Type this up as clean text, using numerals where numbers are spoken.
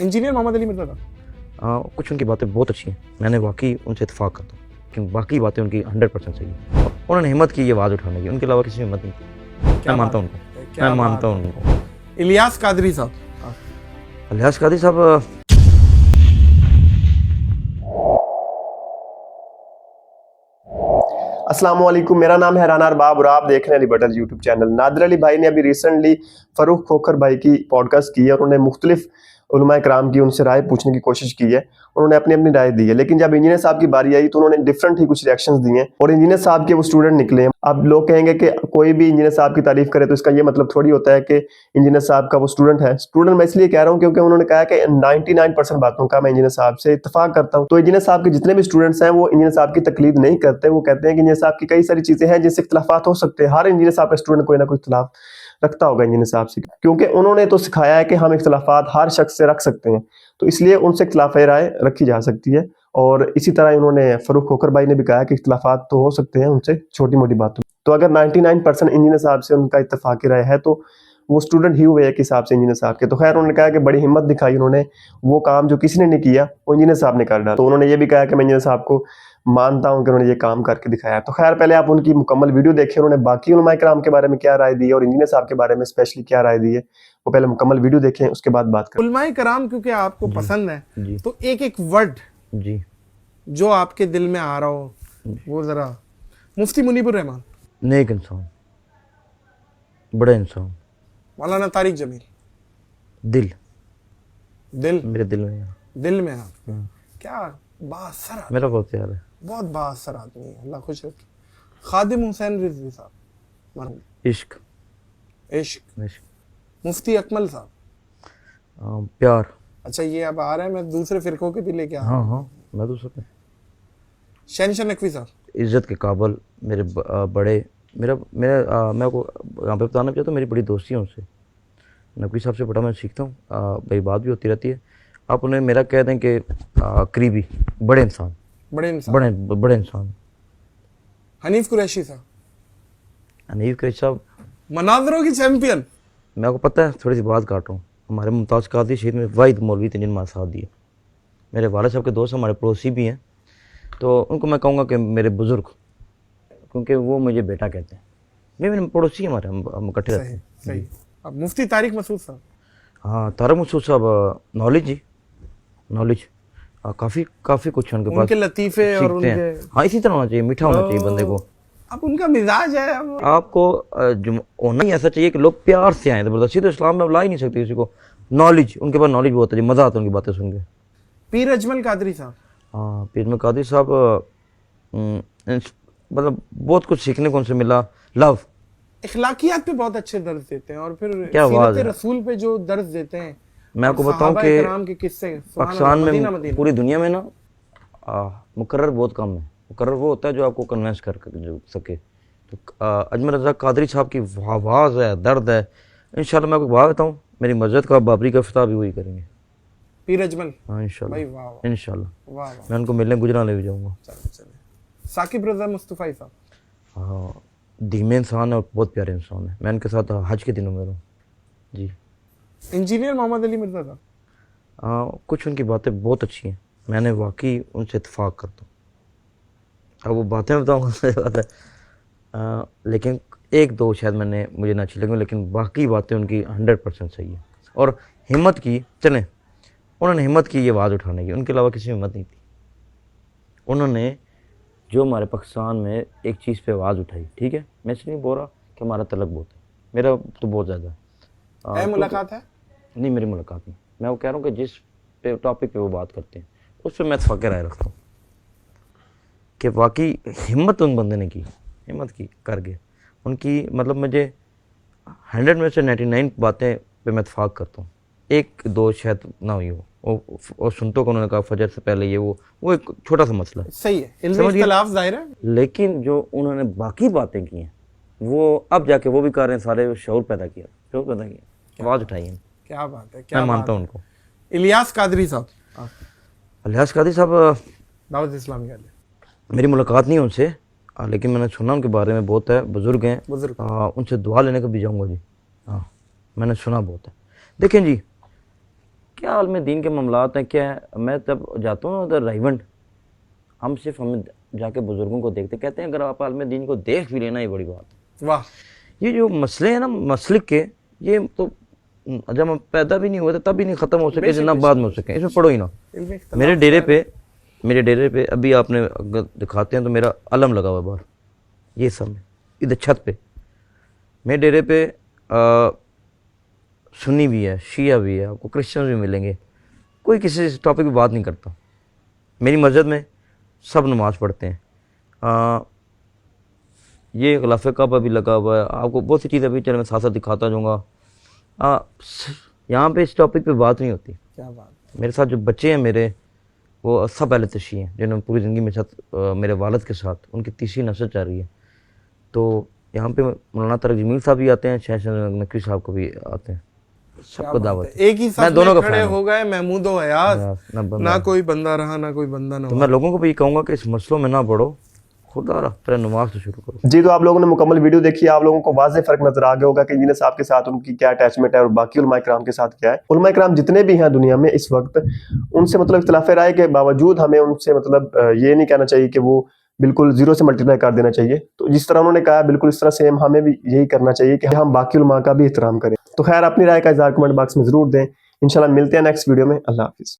Engineer Mohammad Ali Mirza था। कुछ उनकी बातें बहुत अच्छी हैं, मैंने वाकई उनसे इत्तेफाक करता हूँ, लेकिन बाकी बातें उनकी 100% सही है। उन्होंने हिम्मत की ये आवाज़ उठाने की, उनके अलावा किसी में हिम्मत नहीं थी। मैं मानता हूँ उनको, मैं मानता हूँ उनको। इलियास कादरी साहब। इलियास कादरी साहब अस्सलाम वालेकुम, मेरा नाम है राना अरबाब और आप देख रहे हैं लिबर्टल यूट्यूब चैनल। नादिर अली भाई ने अभी रिसेंटली फरूख खोखर भाई की पॉडकास्ट की है और उन्होंने मुख्तलिफ उलमा कराम की उनसे राय पूछने की कोशिश की है। उन्होंने अपनी अपनी राय दी है, लेकिन जब इंजीनियर साहब की बारी आई तो उन्होंने डिफरेंट ही कुछ रिएक्शंस दिए हैं और इंजीनियर साहब के वो स्टूडेंट निकले हैं। अब लोग कहेंगे कि कोई भी इंजीनियर साहब की तारीफ करे तो इसका ये मतलब थोड़ी होता है कि इंजीनियर साहब का वो स्टूडेंट है। स्टूडेंट मैं इसलिए कह रहा हूँ क्योंकि उन्होंने कहा कि 99% बातों का मैं इंजीनियर साहब से इत्तेफाक करता हूँ। तो इंजीनियर साहब के जितने भी स्टूडेंट्स हैं वो इंजीनियर साहब की तकलीद नहीं करते, वो कहते हैं कि इंजीनियर साहब की कई सारी चीजें हैं जिनसे इख्तलाफात हो सकते हैं। हर इंजीनियर साहब का स्टूडेंट कोई ना कोई इख्तलाफ रखता होगा इंजीनियर साहब से, क्योंकि उन्होंने तो सिखाया है कि हम इख्तलाफात हर शख्स से रख सकते हैं, तो इसलिए उनसे इख्तलाफ राय रखी जा सकती है। और इसी तरह उन्होंने फरूख खोखर भाई ने भी कहा कि इख्तलाफात तो हो सकते हैं उनसे छोटी मोटी बातों। तो अगर 99% इंजीनियर साहब से उनका इत्तेफाकी राय है तो वो स्टूडेंट ही हुए एक हिसाब से इंजीनियर साहब के। तो खैर उन्होंने कहा कि बड़ी हिम्मत दिखाई उन्होंने, वो काम जो किसी ने नहीं किया वो इंजीनियर साहब ने कर डाला। तो उन्होंने ये भी कहा कि मैं इंजीनियर साहब को मानता हूं कि उन्होंने ये काम करके दिखाया। तो खैर पहले आप उनकी मुकम्मल वीडियो देखिए, उन्होंने बाकी उलमा कराम के बारे में क्या राय दी है और इंजीनियर साहब के बारे में स्पेशली क्या राय दी है, वो पहले मुकम्मल वीडियो देखें, उसके बाद बात करें। उलमाए कराम क्योंकि आपको पसंद है जी। तो एक एक वर्ड जी जो आपके दिल में आ रहा हो वो जरा। मुफ्ती मुनीबुर रहमान, नेक इंसान, बड़ा इंसान, मौलाना तारिक जमील। दिल दिल मेरे दिल में है। दिल में आप क्या बासर आदमी, मेरा बहुत प्यार है। बहुत बासर आदमी है, अल्लाह खुश रखे। खादिम हुसैन रिजवी साहब मरहूम, इश्क इश्क। इश्क मुफ्ती अकमल साहब, प्यार। अच्छा ये अब आ रहा है, मैं दूसरे फिरकों के भी लेके आ रहा हाँ हूँ। हाँ, मैं तो सब शहनशाह नकवी साहब, इज्जत के काबिल, मेरे बड़े, मेरा मेरा मैं को यहाँ पे बताना चाहता हूँ, मेरी बड़ी दोस्ती है उनसे। नकवी साहब से बड़ा मैं सीखता हूँ, भाई बात भी होती रहती है। आप उन्हें मेरा कह दें कि करीबी, बड़े इंसान, बड़े इंसान। बड़े इंसान। हनीफ कुरैशी साहब, हनीफ कुरैशी साहब मनाजरों की चैंपियन। मेरे को पता है, थोड़ी सी बात काट रहा हूँ। हमारे मुमताज़ कादरी शहीद में वाहिद मौलवी थे जिन्होंने साथ दिया। मेरे वालिद साहब के दोस्त हमारे पड़ोसी भी हैं, तो उनको मैं कहूँगा कि मेरे बुज़ुर्ग, क्योंकि वो मुझे बेटा कहते हैं। मेरे पड़ोसी हमारे, हम इकट्ठे रहते हैं। सही। अब मुफ्ती तारिक मसूद साहब, हाँ, तारिक मसूद साहब नॉलेज जी, नॉलेज काफ़ी कुछ उनके पास उनके लतीफ़े और सीखते हैं। उनके, हाँ, इसी तरह होना चाहिए, मीठा होना चाहिए बंदे को। अब उनका मिजाज है। अब आपको होना ही ऐसा चाहिए कि लोग प्यार से आए। ज़बरदस्ती तो इस्लाम में ला ही नहीं सकते किसी को। नॉलेज, उनके पास नॉलेज बहुत है, मज़ा आता है उनकी बातें सुन के। पीर अजमल कादरी साहब, हाँ, पीर में कादरी साहब मतलब बहुत कुछ सीखने को उनसे मिला। लव, इखलाकियात पे बहुत अच्छे दर्ज देते हैं और फिर क्या आवाज़ सीरत है। रसूल पे जो दर्ज देते हैं। मैं आपको और बताऊं सहाबाए कि कराम के किस्से, पाकिस्तान मदीना में, मदीना। पूरी दुनिया में ना मुकर्रर बहुत कम है। मुकर्रर वो होता है जो आपको कन्वेंस कर सके। तो अजमल रज़ा कादरी साहब की आवाज़ है, दर्द है। इंशाल्लाह मैं आपको बात बताऊँ, मेरी मस्जिद का बाबरी का इफ्तिताह भी वही करेंगे। पीर अजमल, हाँ भाई इंशाल्लाह, वाह वाह इंशाल्लाह वाह वाह। मैं उनको मिलने गुजराने भी जाऊँगा। चले साकिब रजा मुस्तफ़ाई साहब, हाँ, धीमे इंसान है और बहुत प्यारे इंसान है। मैं उनके साथ हज के दिनों में रहूँ जी। इंजीनियर मोहम्मद अली मिर्जा साहब, कुछ उनकी बातें बहुत अच्छी हैं, मैंने वाकई उनसे इत्तेफाक करता हूँ। अब वो बातें बताऊँगा सही बात है, लेकिन एक दो शायद मुझे ना अच्छी लगी, लेकिन बाकी बातें उनकी 100% सही है। और हिम्मत की, चलें, उन्होंने हिम्मत की ये आवाज़ उठाने की, उनके अलावा किसी में हिम्मत नहीं थी। उन्होंने जो हमारे पाकिस्तान में एक चीज़ पे आवाज़ उठाई, ठीक है, मैं इसलिए नहीं बोल रहा कि हमारा तलक बहुत है, मेरा तो बहुत ज़्यादा है। मुलाकात है नहीं, मेरी मुलाकात नहीं। मैं वो कह रहा हूँ कि जिस पे टॉपिक पे वो बात करते हैं उस पर मैं इत्तेफाक राय रखता हूँ कि वाकई हिम्मत उन बंदे ने की, हिम्मत की कर गए उनकी। मतलब मुझे 100 में से 99 बातें पे मैं इत्तेफाक करता हूँ, एक दो शायद ना हुई हो। और सुनतों को उन्होंने कहा फजर से पहले ये वो एक छोटा सा मसला है, सही है, इल्मी इख्तिलाफ ज़ाहिर है। लेकिन जो उन्होंने बाकी बातें की हैं वो अब जाके वो भी कर रहे हैं, सारे शऊर पैदा किया, आवाज़ उठाई है। क्या बात है, क्या मैं बात मानता हूँ है। उनको। इलियास कादरी साहब, इलियास कादरी साहब, दावत इस्लामी वाले, मेरी मुलाकात नहीं है उनसे, लेकिन मैंने सुना उनके बारे में बहुत है। बुज़ुर्ग हैं, बुजुर्ग। उनसे दुआ लेने को भी जाऊँगा जी। हाँ, मैंने सुना बहुत है। देखें जी, کیا عالم دین کے معاملات ہیں کیا ہے. میں جب جاتا ہوں نا ادھر رائیونڈ, ہمیں جا کے بزرگوں کو دیکھتے, کہتے ہیں اگر آپ عالم دین کو دیکھ بھی لینا, یہ بڑی بات. واہ. یہ جو مسئلے ہیں نا مسلک کے, یہ تو جب ہم پیدا بھی نہیں ہوئے تھے تب بھی نہیں ختم ہو سکے جتنا بعد میں ہو سکے. اس میں پڑھو ہی نا. میرے ڈیرے پہ ابھی آپ نے اگر دکھاتے ہیں تو میرا علم لگا ہوا ہے باہر, یہ سب میں ادھر چھت پہ. میرے ڈیرے پہ سنی بھی ہے, شیعہ بھی ہے, آپ کو کرسچنز بھی ملیں گے. کوئی کسی ٹاپک پہ بات نہیں کرتا. میری مسجد میں سب نماز پڑھتے ہیں. یہ غلاف کعبہ بھی لگا ہوا ہے. آپ کو بہت سی چیزیں بھی چلے میں ساتھ ساتھ دکھاتا جاؤں گا. یہاں پہ اس ٹاپک پہ بات نہیں ہوتی. کیا بات. میرے ساتھ جو بچے ہیں میرے, وہ سب اہل تشیع ہیں, جنہوں نے پوری زندگی میں ساتھ میرے والد کے ساتھ ان کی تیسری نسل چل رہی ہے. تو یہاں پہ مولانا طارق جمیل صاحب بھی آتے ہیں, شاہ نقوی صاحب کو بھی آتے ہیں. سب کو دعوت ہے. ایک ہی میں ساتھ دونوں کا کھڑے فین ہوں. ہو گئے محمود و حیاض, نہ کوئی بندہ رہا نہ کوئی بندہ نہ. تو میں لوگوں کو بھی یہ کہوں گا کہ اس مسئلوں میں نہ پڑھو, خدا رہا پہلے نماز تو شروع کرو. جی تو آپ لوگوں نے مکمل ویڈیو دیکھی, آپ لوگوں کو واضح فرق نظر آ گیا ہوگا کہ انجینئر صاحب کے ساتھ ان کی کیا اٹیچمنٹ ہے اور باقی علماء کرام کے ساتھ کیا ہے. علماء کرام جتنے بھی ہیں دنیا میں اس وقت, ان سے مطلب اختلاف رائے کے باوجود ہمیں ان سے مطلب یہ نہیں کہنا چاہیے کہ وہ بالکل زیرو سے ملٹیپلائی کر دینا چاہیے. تو جس طرح انہوں نے کہا بالکل اس طرح سیم ہمیں بھی یہی کرنا چاہیے کہ ہم باقی علماء کا بھی احترام کریں. تو خیر اپنی رائے کا اظہار کمنٹ باکس میں ضرور دیں. انشاءاللہ ملتے ہیں نیکسٹ ویڈیو میں. اللہ حافظ.